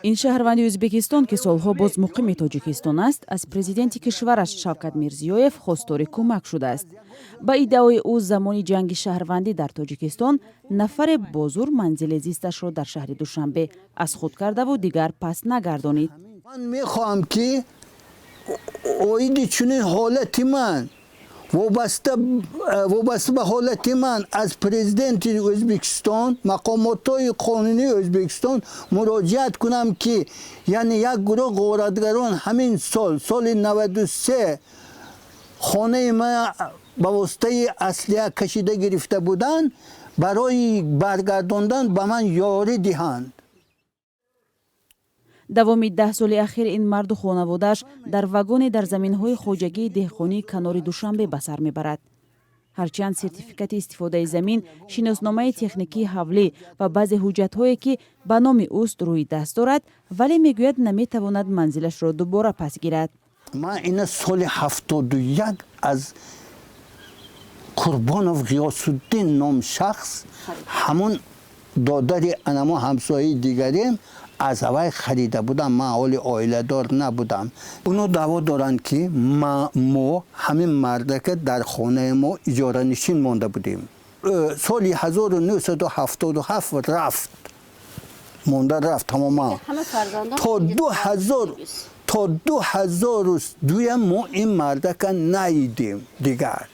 ин шаҳрванди ӯзбекистон ки солҳо боз муқими тоҷикистон аст, аз президенти кишвараш Шавкат Мирзиёев хостори кӯмак шудааст. ба иддаои ӯ замони ҷанги шаҳрвандӣ дар Тоҷикистон нафаре бозур манзили зисташро дар шаҳри Душанбе аз худ кардаву дигар пас нагардонид. ман мехоҳам ки оиди чунин ҳолати ман вобаста ба ҳолати ман аз президенти Ӯзбекистон, мақомотҳои қонунии Ӯзбекистон муроҷиат кунам ки яъне як гурӯҳ ғоратгарон ҳамин соли 93 хонаи ман ба воситаи аслиҳа кашида гирифта буданд, барои баргардондан ба ман ёрӣ диҳанд. давоми 10 соли ахир ин марду хонаводааш дар вагоне дар заминҳои хоҷагии деҳқонии канори Душанбе ба сар мебарад. ҳарчанд сертификати истифодаи замин, шиносномаи техникии ҳавлӣ ва баъзе ҳуҷҷатҳое ки ба номи ӯст рӯи даст дорад, вале мегӯяд наметавонад манзилашро дубора пас гирад. ман ина соли 71 аз Қурбонов Ғиёсуддин ном шахс, ҳамон додари анамо ҳамсояи дигарем, аз авай харида будам. ман ҳоли оиладор набудам. уно даъво доранд ки мо ҳамин мардака дар хонаи мо иҷоранишин монда будем. соли 1977 рафт, монда рафт тамоман. то 2002 мо ин мардака наидем дигар.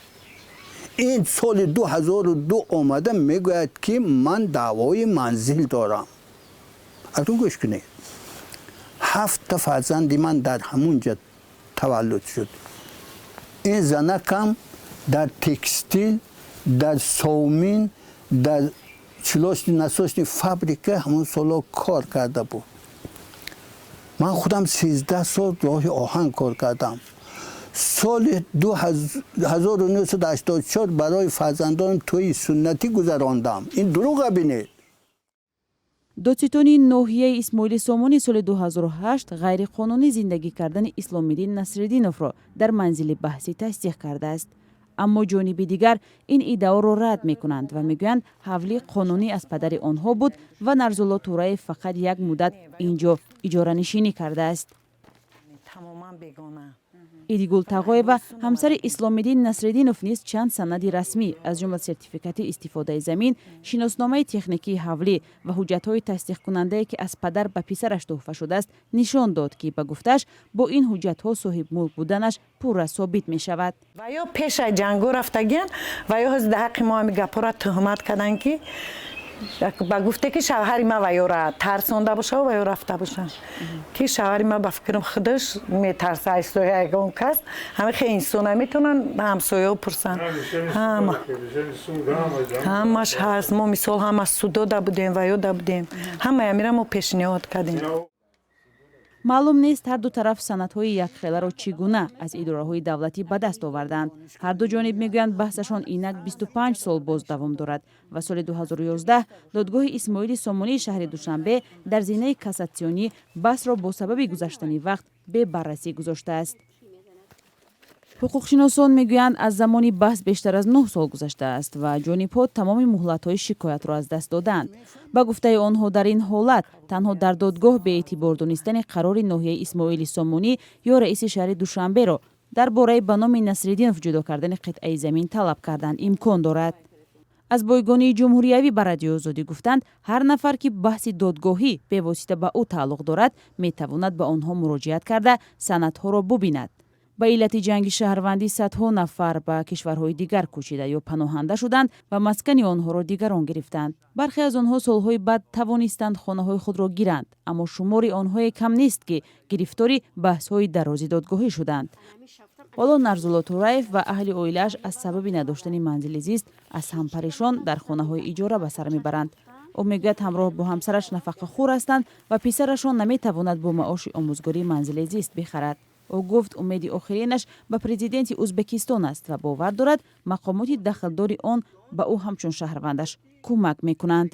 ин соли 2002 омада мегӯяд ки ман даъвои манзил дорам. акнун гӯш кунед, 7 фарзанди ман дар ҳамунҷа таваллуд шуд. ин занакам дар текстил, дар совмин, дар чилошни насосни фабрика ҳамон соло кор карда буд. ман худам 13 сол роҳи оҳан кор кардам. соли 1984 барои фарзандонам тӯи суннатӣ гузарондам. ин дурӯға бинед. додситони ноҳияи Исмоили Сомонӣ соли 2008 ғайриқонунӣ зиндагӣ кардани Исломиддин Насриддиновро дар манзили баҳсӣ тасдиқ кардааст. аммо ҷониби дигар ин иддаоро рад мекунанд ва мегӯянд ҳавли қонунӣ аз падари онҳо буд ва Нарзулло Тураев фақат як муддат инҷо иҷоранишинӣ кардааст. Идигул Тағоева ҳамсари Исломиддин Насриддинов низ чанд санади расмӣ аз ҷумла сертификати истифодаи замин, шиносномаи техникии ҳавлӣ ва ҳуҷҷатҳои тасдиқкунандае ки аз падар ба писараш туҳфа шудааст нишон дод ки ба гуфташ бо ин ҳуҷҷатҳо соҳибмулк буданаш пурра собит мешавад. ва ё пеша ҷангу рафтагиан ва ё ҳоз дар ҳаққи мо ҳами гапора туҳмат карданд ки ба гуфте ки шавҳари ма ваёра тарсонда боша ва ё рафта боша ки шавҳари ма ба фикрам худаш метарса истоя ягон кас ҳами хе инсона метавонан ҳамсояҳо пурсан ҳамаш ҳаст. мо мисол ҳама судо да будем ва ё да будем ҳама ямира мо пешниҳод кардем. маълум нест ҳар ду тараф санадҳои якхеларо чӣ гуна аз идораҳои давлатӣ ба даст оварданд. ҳарду ҷониб мегӯянд баҳсашон инак 25 сол боз давом дорад ва соли 2011 додгоҳи Исмоили Сомонии шаҳри Душанбе дар зинаи кассатсионӣ баҳсро бо сабаби гузаштани вақт бебаррасӣ гузоштааст. ҳуқуқшиносон мегӯянд аз замони баҳс бештар аз 9 сол гузаштааст ва ҷонибҳо тамоми муҳлатҳои шикоятро аз даст доданд. ба гуфтаи онҳо дар ин ҳолат танҳо дар додгоҳ беэътибор донистани қарори ноҳияи Исмоили Сомонӣ ё раиси шаҳри Душанберо дар бораи ба номи Насриддинов ҷудо кардани қитъаи замин талаб кардан имкон дорад. аз бойгонии ҷумҳуриявӣ ба Радиои Озодӣ гуфтанд ҳар нафар ки баҳси додгоҳӣ бевосита ба ӯ тааллуқ дорад метавонад ба онҳо муроҷиат карда санадҳоро бубинад. ба иллати ҷанги шаҳрвандӣ садҳо нафар ба кишварҳои дигар кӯчида ё паноҳанда шуданд ва маскани онҳоро дигарон гирифтанд. бархе аз онҳо солҳои баъд тавонистанд хонаҳои худро гиранд, аммо шумори онҳое кам нест ки гирифтори баҳсҳои дарози додгоҳӣ шуданд. ҳоло Нарзулло Тураев ва аҳли оилааш аз сабаби надоштани манзили зист аз ҳампаришон дар хонаҳои иҷора ба сар мебаранд. ӯ мегӯяд ҳамроҳ бо ҳамсараш нафақахӯр ҳастанд ва писарашон наметавонад бо маоши омӯзгорӣ манзили зист бихарад. ӯ гуфт умеди охиринаш ба президенти Ӯзбекистон аст ва бовар дорад мақомоти дахлдори он ба ӯ ҳамчун шаҳрвандаш кӯмак мекунанд.